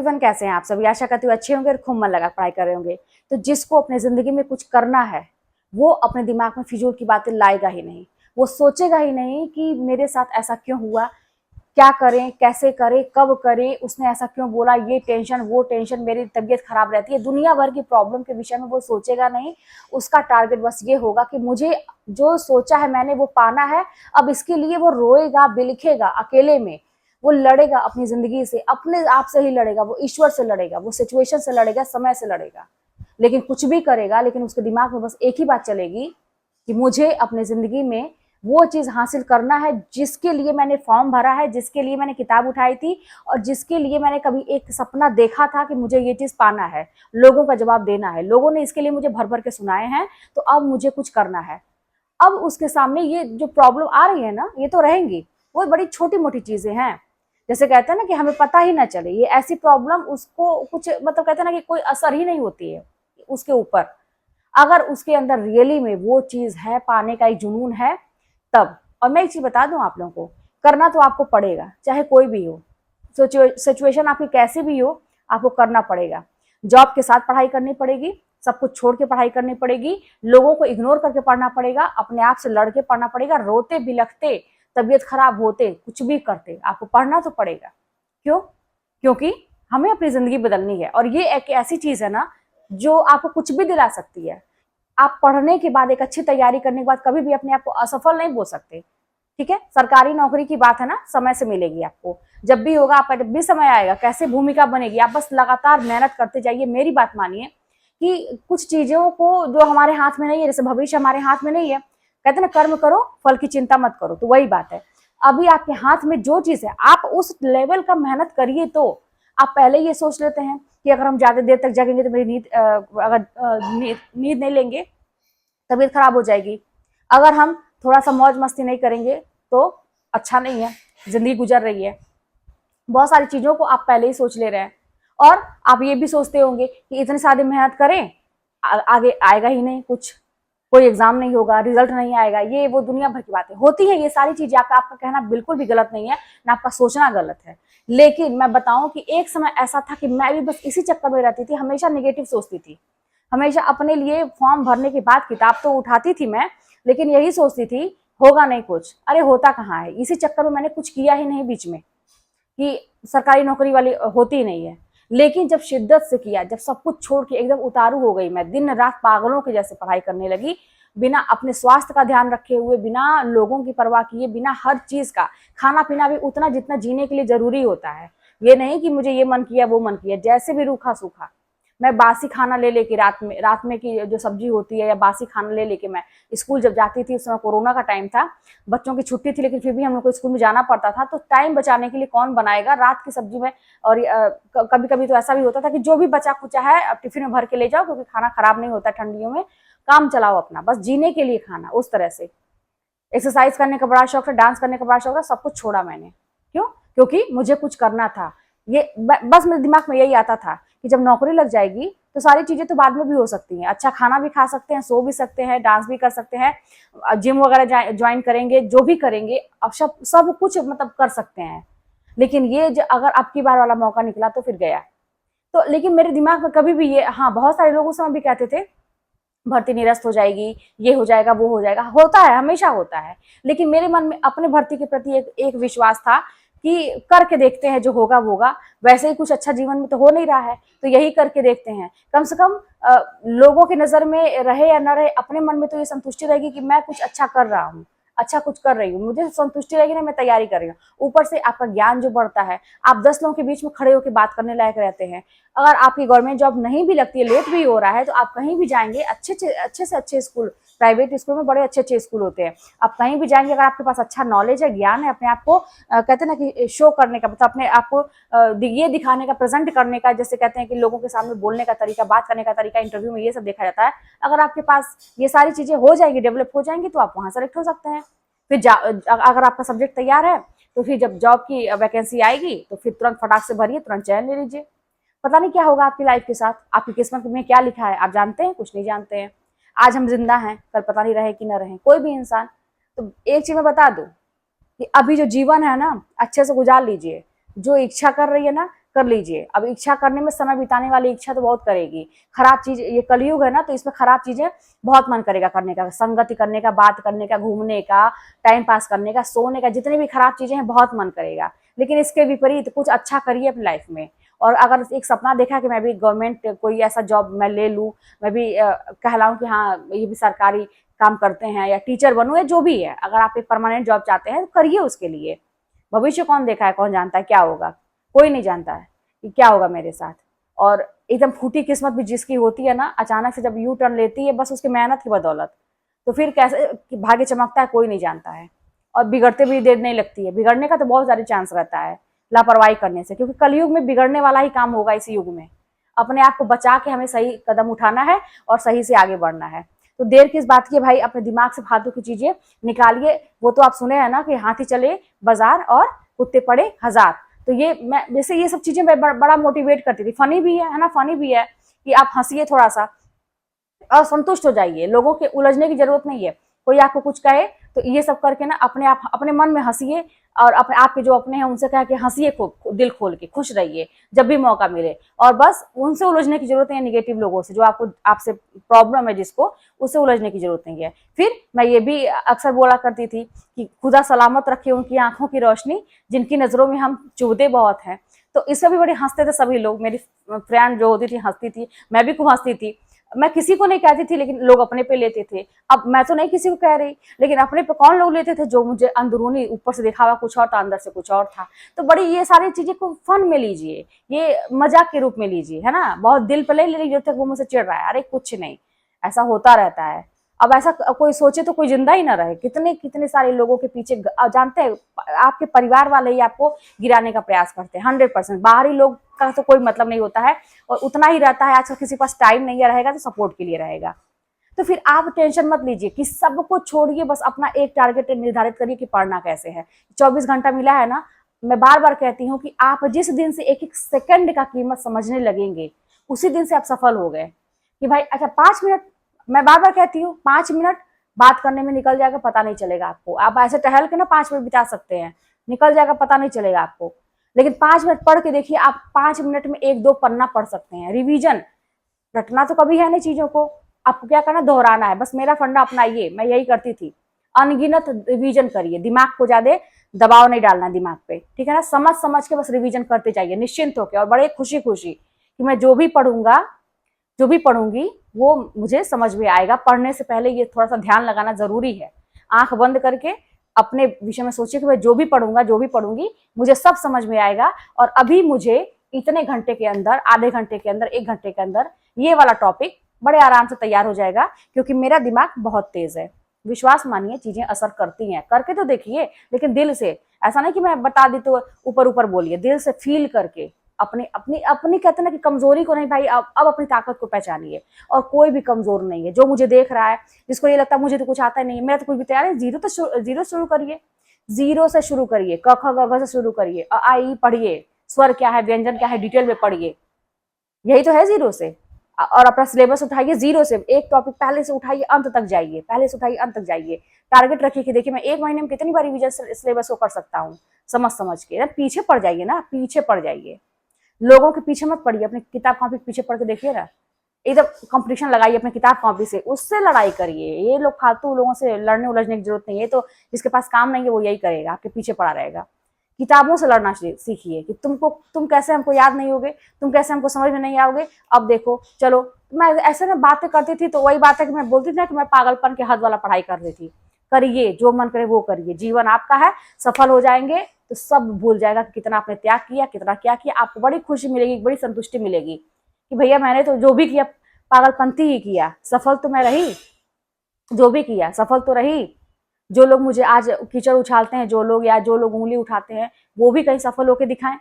Everyone, कैसे हैं आप सभी? आशा करती हूँ अच्छे होंगे और खूब मन लगा पढ़ाई कर रहे होंगे। तो जिसको अपने जिंदगी में कुछ करना है वो अपने दिमाग में फिजूल की बातें लाएगा ही नहीं। वो सोचेगा ही नहीं कि मेरे साथ ऐसा क्यों हुआ, क्या करें, कैसे करें, कब करें, उसने ऐसा क्यों बोला, ये टेंशन वो टेंशन, मेरी तबीयत खराब रहती है, दुनिया भर की प्रॉब्लम के विषय में वो सोचेगा नहीं। उसका टारगेट बस ये होगा कि मुझे जो सोचा है मैंने वो पाना है। अब इसके लिए वो रोएगा, बिलखेगा अकेले में, वो लड़ेगा अपनी जिंदगी से, अपने आप से ही लड़ेगा, वो ईश्वर से लड़ेगा, वो सिचुएशन से लड़ेगा, समय से लड़ेगा, लेकिन कुछ भी करेगा, लेकिन उसके दिमाग में बस एक ही बात चलेगी कि मुझे अपनी जिंदगी में वो चीज हासिल करना है जिसके लिए मैंने फॉर्म भरा है, जिसके लिए मैंने किताब उठाई थी और जिसके लिए मैंने कभी एक सपना देखा था कि मुझे ये चीज पाना है, लोगों का जवाब देना है, लोगों ने इसके लिए मुझे भर भर के सुनाए हैं, तो अब मुझे कुछ करना है। अब उसके सामने ये जो प्रॉब्लम आ रही है ना, ये तो रहेंगी, वो बड़ी छोटी मोटी चीजें हैं। जैसे कहते हैं ना कि हमें पता ही ना चले, ये ऐसी प्रॉब्लम उसको कुछ मतलब कहते हैं ना कि कोई असर ही नहीं होती है उसके ऊपर। अगर उसके अंदर रियली में वो चीज है, पाने का एक जुनून है, तब। और मैं एक चीज बता दूं आप लोगों को, करना तो आपको पड़ेगा, चाहे कोई भी हो, सिचुएशन आपकी कैसी भी हो, आपको करना पड़ेगा। जॉब के साथ पढ़ाई करनी पड़ेगी, सब कुछ छोड़ के पढ़ाई करनी पड़ेगी, लोगों को इग्नोर करके पढ़ना पड़ेगा, अपने आप से लड़के पढ़ना पड़ेगा, रोते बिलखते, तबीयत खराब होते, कुछ भी करते, आपको पढ़ना तो पड़ेगा। क्यों? क्योंकि हमें अपनी जिंदगी बदलनी है और ये एक ऐसी चीज है ना जो आपको कुछ भी दिला सकती है। आप पढ़ने के बाद, एक अच्छी तैयारी करने के बाद कभी भी अपने आप को असफल नहीं बोल सकते। ठीक है, सरकारी नौकरी की बात है ना, समय से मिलेगी आपको, जब भी होगा, आपका जब भी समय आएगा, कैसे भूमिका बनेगी, आप बस लगातार मेहनत करते जाइए। मेरी बात मानिए कि कुछ चीजों को जो हमारे हाथ में नहीं है, जैसे भविष्य हमारे हाथ में नहीं है, कहते ना कर्म करो फल की चिंता मत करो, तो वही बात है। अभी आपके हाथ में जो चीज है, आप उस लेवल का मेहनत करिए। तो आप पहले ये सोच लेते हैं कि अगर हम ज्यादा देर तक जगेंगे तो मेरी नींद नहीं लेंगे, तबीयत खराब हो जाएगी। अगर हम थोड़ा सा मौज मस्ती नहीं करेंगे तो अच्छा नहीं है, जिंदगी गुजर रही है। बहुत सारी चीजों को आप पहले ही सोच ले रहे हैं। और आप ये भी सोचते होंगे कि इतनी सारी मेहनत करें, आगे आएगा ही नहीं कुछ, कोई एग्जाम नहीं होगा, रिजल्ट नहीं आएगा, ये वो दुनिया भर की बातें होती है। ये सारी चीजें आपका कहना बिल्कुल भी गलत नहीं है, ना आपका सोचना गलत है। लेकिन मैं बताऊं कि एक समय ऐसा था कि मैं भी बस इसी चक्कर में रहती थी, हमेशा नेगेटिव सोचती थी, हमेशा अपने लिए फॉर्म भरने के बाद किताब तो उठाती थी मैं, लेकिन यही सोचती थी होगा नहीं कुछ। अरे होता कहाँ है, इसी चक्कर में मैंने कुछ किया ही नहीं बीच में कि सरकारी नौकरी वाली होती ही नहीं है। लेकिन जब शिद्दत से किया, जब सब कुछ छोड़ के एकदम उतारू हो गई, मैं दिन रात पागलों के जैसे पढ़ाई करने लगी, बिना अपने स्वास्थ्य का ध्यान रखे हुए, बिना लोगों की परवाह किए, बिना हर चीज का, खाना पीना भी उतना जितना जीने के लिए जरूरी होता है। ये नहीं कि मुझे ये मन किया वो मन किया, जैसे भी रूखा सूखा। मैं बासी खाना ले लेके रात में की जो सब्जी होती है, या बासी खाना ले लेके मैं स्कूल जब जाती थी, उस समय कोरोना का टाइम था, बच्चों की छुट्टी थी, लेकिन फिर भी हम लोग को स्कूल में जाना पड़ता था, तो टाइम बचाने के लिए कौन बनाएगा रात की सब्जी में। और कभी कभी तो ऐसा भी होता था कि जो भी बचा कुचा है अब टिफिन में भर के ले जाओ, क्योंकि खाना खराब नहीं होता ठंडियों में, काम चलाओ अपना, बस जीने के लिए खाना, उस तरह से। एक्सरसाइज करने का बड़ा शौक था, डांस करने का बड़ा शौक था, सब कुछ छोड़ा मैंने। क्यों? क्योंकि मुझे कुछ करना था। ये बस मेरे दिमाग में यही आता था कि जब नौकरी लग जाएगी तो सारी चीजें तो बाद में भी हो सकती हैं, अच्छा खाना भी खा सकते हैं, सो भी सकते हैं, डांस भी कर सकते हैं, जिम वगैरह ज्वाइन करेंगे, जो भी करेंगे, अब सब कुछ मतलब कर सकते हैं। लेकिन ये अगर अब की बार वाला मौका निकला तो फिर गया। तो लेकिन मेरे दिमाग में कभी भी ये, हाँ बहुत सारे लोग उस समय भी कहते थे भर्ती निरस्त हो जाएगी, ये हो जाएगा, वो हो जाएगा, होता है, हमेशा होता है। लेकिन मेरे मन में अपने भर्ती के प्रति एक विश्वास था कि करके देखते हैं, जो होगा वो होगा। वैसे ही कुछ अच्छा जीवन में तो हो नहीं रहा है, तो यही करके देखते हैं, कम से कम लोगों की नजर में रहे या न रहे, अपने मन में तो ये संतुष्टि रहेगी कि मैं कुछ अच्छा कर रहा हूँ, अच्छा कुछ कर रही हूँ, मुझे संतुष्टि रहेगी ना, मैं तैयारी कर रही हूँ। ऊपर से आपका ज्ञान जो बढ़ता है, आप 10 लोगों के बीच में खड़े होकर बात करने लायक रहते हैं। अगर आपकी गवर्नमेंट जॉब नहीं भी लगती है, लेट भी हो रहा है, तो आप कहीं भी जाएंगे, अच्छे से अच्छे स्कूल, प्राइवेट स्कूल में बड़े अच्छे स्कूल होते हैं, आप कहीं भी जाएंगे, अगर आपके पास अच्छा नॉलेज है, ज्ञान है, अपने आप को कहते हैं ना कि शो करने का, मतलब अपने आप को ये दिखाने का, प्रेजेंट करने का, जैसे कहते हैं कि लोगों के सामने बोलने का तरीका, बात करने का तरीका, इंटरव्यू में ये सब देखा जाता है। अगर आपके पास ये सारी चीजें हो जाएंगी, डेवलप हो जाएंगी, तो आप वहां सेलेक्ट हो सकते हैं। फिर अगर आपका सब्जेक्ट तैयार है, तो फिर जब जॉब की वैकेंसी आएगी तो फिर तुरंत फटाक से भरिए, तुरंत चयन ले लीजिए। पता नहीं क्या होगा आपकी लाइफ के साथ, आपकी किस्मत में क्या लिखा है आप जानते हैं? कुछ नहीं जानते हैं। आज हम जिंदा हैं, कल पता नहीं रहे कि न रहे, कोई भी इंसान। तो एक चीज मैं बता दूं कि अभी जो जीवन है ना, अच्छे से गुजार लीजिए। जो इच्छा कर रही है ना, कर लीजिए। अब इच्छा करने में समय बिताने वाली इच्छा तो बहुत करेगी, खराब चीज, ये कलयुग है ना, तो इसमें खराब चीजें बहुत मन करेगा करने का, संगति करने का, बात करने का, घूमने का, टाइम पास करने का, सोने का, जितनी भी खराब चीजें हैं बहुत मन करेगा। लेकिन इसके विपरीत कुछ अच्छा करिए अपनी लाइफ में। और अगर एक सपना देखा कि मैं भी गवर्नमेंट कोई ऐसा जॉब मैं ले लूँ, मैं भी कहलाऊं कि हाँ ये भी सरकारी काम करते हैं, या टीचर बनूं, या जो भी है, अगर आप एक परमानेंट जॉब चाहते हैं तो करिए उसके लिए। भविष्य कौन देखा है, कौन जानता है क्या होगा, कोई नहीं जानता है कि क्या होगा मेरे साथ। और एकदम फूटी किस्मत भी जिसकी होती है ना, अचानक से जब यू टर्न लेती है बस उसकी मेहनत की बदौलत, तो फिर कैसे भाग्य चमकता है कोई नहीं जानता है। और बिगड़ते भी देर नहीं लगती है, बिगड़ने का तो बहुत सारे चांस रहता है लापरवाही करने से, क्योंकि कलयुग में बिगड़ने वाला ही काम होगा इस युग में। अपने आप को बचा के हमें सही कदम उठाना है और सही से आगे बढ़ना है। तो देर किस बात की है भाई, अपने दिमाग से फालतू की चीजें निकालिए। वो तो आप सुने हैं ना कि हाथी चले बाजार और कुत्ते पड़े हजार। तो ये मैं वैसे ये सब चीजें मैं बड़ा मोटिवेट करती थी, फनी भी है ना, फनी भी है कि आप हंसिए थोड़ा सा और संतुष्ट हो जाइए, लोगों के उलझने की जरूरत नहीं है। कोई आपको कुछ कहे तो ये सब करके ना अपने आप अपने मन में हंसिए, और अपने आपके जो अपने हैं उनसे कह के हंसिए, दिल खोल के खुश रहिए जब भी मौका मिले। और बस उनसे उलझने की जरूरत नहीं है, निगेटिव लोगों से, जो आपको आपसे प्रॉब्लम है जिसको, उससे उलझने की जरूरत नहीं है। फिर मैं ये भी अक्सर बोला करती थी कि खुदा सलामत रखे उनकी आंखों की रोशनी, जिनकी नजरों में हम चुभते बहुत हैं। तो इससे भी बड़े हंसते थे सभी लोग, मेरी फ्रेंड जो होती थी हंसती थी, मैं भी खूब हंसती थी। मैं किसी को नहीं कहती थी, लेकिन लोग अपने पे लेते थे। अब मैं तो नहीं किसी को कह रही, लेकिन अपने पे कौन लोग लेते थे, जो मुझे अंदरूनी, ऊपर से दिखावा कुछ और था, अंदर से कुछ और था। तो बड़ी ये सारी चीजें को फन में लीजिए, ये मजाक के रूप में लीजिए, है ना। बहुत दिल पे ले लीजिए जब तक वो मुझसे चिढ़ रहा है, अरे कुछ नहीं, ऐसा होता रहता है। अब ऐसा कोई सोचे तो कोई जिंदा ही ना रहे। कितने कितने सारे लोगों के पीछे जानते हैं, आपके परिवार वाले ही आपको गिराने का प्रयास करते हैं 100%। बाहरी लोग का तो कोई मतलब नहीं होता है, और उतना ही रहता है। आजकल किसी के पास टाइम नहीं रहेगा तो सपोर्ट के लिए रहेगा। तो फिर आप टेंशन मत लीजिए कि सबको छोड़िए, बस अपना एक टारगेट निर्धारित करिए कि पढ़ना कैसे है। 24 घंटा मिला है ना, मैं बार बार कहती हूँ कि आप जिस दिन से एक एक सेकंड का कीमत समझने लगेंगे, उसी दिन से आप सफल हो गए। कि भाई अच्छा 5 मिनट, मैं बार बार कहती हूँ 5 मिनट बात करने में निकल जाएगा, पता नहीं चलेगा आपको। आप ऐसे टहल के ना 5 मिनट बिता सकते हैं, निकल जाएगा, पता नहीं चलेगा आपको। लेकिन 5 मिनट पढ़ के देखिए, आप 5 मिनट में 1-2 पन्ना पढ़ सकते हैं। रिवीजन, रटना तो कभी है नहीं चीजों को, आपको क्या करना, दोहराना है बस। मेरा फंडा अपनाइए, मैं यही करती थी, अनगिनत रिवीजन करिए, दिमाग को ज्यादा दबाव नहीं डालना दिमाग पे, ठीक है ना। समझ समझ के बस रिवीजन करते जाइए निश्चिंत होकर, और बड़े खुशी खुशी कि मैं जो भी पढ़ूंगा, जो भी पढ़ूंगी वो मुझे समझ में आएगा। पढ़ने से पहले ये थोड़ा सा ध्यान लगाना जरूरी है। आंख बंद करके अपने विषय में सोचिए कि मैं जो भी पढ़ूंगा, जो भी पढ़ूंगी, मुझे सब समझ में आएगा। और अभी मुझे इतने घंटे के अंदर, आधे घंटे के अंदर, 1 घंटे के अंदर ये वाला टॉपिक बड़े आराम से तैयार हो जाएगा, क्योंकि मेरा दिमाग बहुत तेज है। विश्वास मानिए, चीजें असर करती हैं, करके तो देखिए, लेकिन दिल से। ऐसा नहीं कि मैं बता दी तो ऊपर ऊपर बोलिए, दिल से फील करके। अपनी अपनी अपनी कहते ना कि कमजोरी को नहीं भाई, अब अपनी ताकत को पहचानिए। और कोई भी कमजोर नहीं है। जो मुझे देख रहा है, जिसको ये लगता है मुझे तो कुछ आता नहीं है, मेरा तो कुछ भी तैयार है, जीरो शुरू करिए, जीरो से शुरू करिए, क ख ग घ से शुरू करिए, अ आ ई पढ़िए, स्वर क्या है, व्यंजन क्या है, डिटेल में पढ़िए, यही तो है जीरो से। और अपना सिलेबस उठाइए जीरो से, एक टॉपिक पहले से उठाइए अंत तक जाइए, पहले से उठाइए अंत तक जाइए। टारगेट रखिए कि देखिए मैं 1 महीने में कितनी बार रिवीजन सिलेबस को कर सकता हूँ, समझ समझ के ना। पीछे पड़ जाइए ना, पीछे पड़ जाइए, लोगों के पीछे मत पढ़िए, अपनी किताब कॉपी के पीछे पढ़ के देखिए ना। एकदम कंपटीशन लगाइए अपनी किताब कॉपी से, उससे लड़ाई करिए। ये लोग फालतू लोगों से लड़ने उलझने की जरूरत नहीं है, तो जिसके पास काम नहीं है वो यही करेगा, आपके पीछे पड़ा रहेगा। किताबों से लड़ना सीखिए कि तुम कैसे हमको याद नहीं होगे, तुम कैसे हमको समझ में नहीं आओगे। अब देखो चलो, मैं ऐसे में बातें करती थी तो वही बात है कि मैं बोलती थी ना कि मैं पागलपन के हद वाला पढ़ाई कर रही थी। करिए, जो मन करे वो करिए, जीवन आपका है, सफल हो जाएंगे तो सब भूल जाएगा कि कितना आपने त्याग किया, कितना क्या किया। आपको बड़ी खुशी मिलेगी, बड़ी संतुष्टि मिलेगी कि भैया मैंने तो जो भी किया पागलपंती ही किया, सफल तो मैं रही, जो भी किया सफल तो रही। जो लोग मुझे आज कीचड़ उछालते हैं, जो लोग, या जो लोग उंगली उठाते हैं, वो भी कहीं सफल होकर दिखाएं,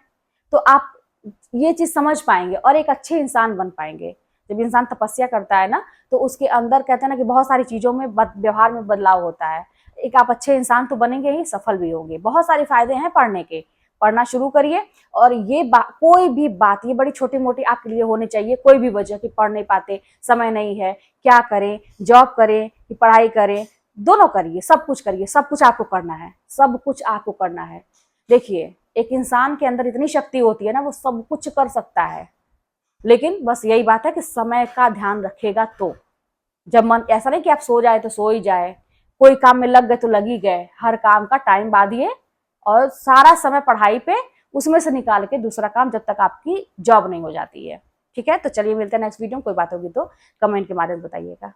तो आप ये चीज समझ पाएंगे और एक अच्छे इंसान बन पाएंगे। जब इंसान तपस्या करता है ना, तो उसके अंदर कहते हैं ना कि बहुत सारी चीजों में व्यवहार में बदलाव होता है। एक आप अच्छे इंसान तो बनेंगे ही, सफल भी होंगे। बहुत सारे फायदे हैं पढ़ने के, पढ़ना शुरू करिए। और ये कोई भी बात, ये बड़ी छोटी मोटी आपके लिए होनी चाहिए, कोई भी वजह कि पढ़ नहीं पाते, समय नहीं है, क्या करें, जॉब करें कि पढ़ाई करें, दोनों करिए, सब कुछ करिए, सब कुछ आपको करना है, सब कुछ आपको करना है। देखिए एक इंसान के अंदर इतनी शक्ति होती है ना, वो सब कुछ कर सकता है। लेकिन बस यही बात है कि समय का ध्यान रखेगा तो। जब मन, ऐसा नहीं कि आप सो जाए तो सो ही जाए, कोई काम में लग गए तो लग ही गए, हर काम का टाइम बांधिए और सारा समय पढ़ाई पे, उसमें से निकाल के दूसरा काम, जब तक आपकी जॉब नहीं हो जाती है। ठीक है, तो चलिए मिलते हैं नेक्स्ट वीडियो में। कोई बात होगी तो कमेंट के माध्यम से बताइएगा।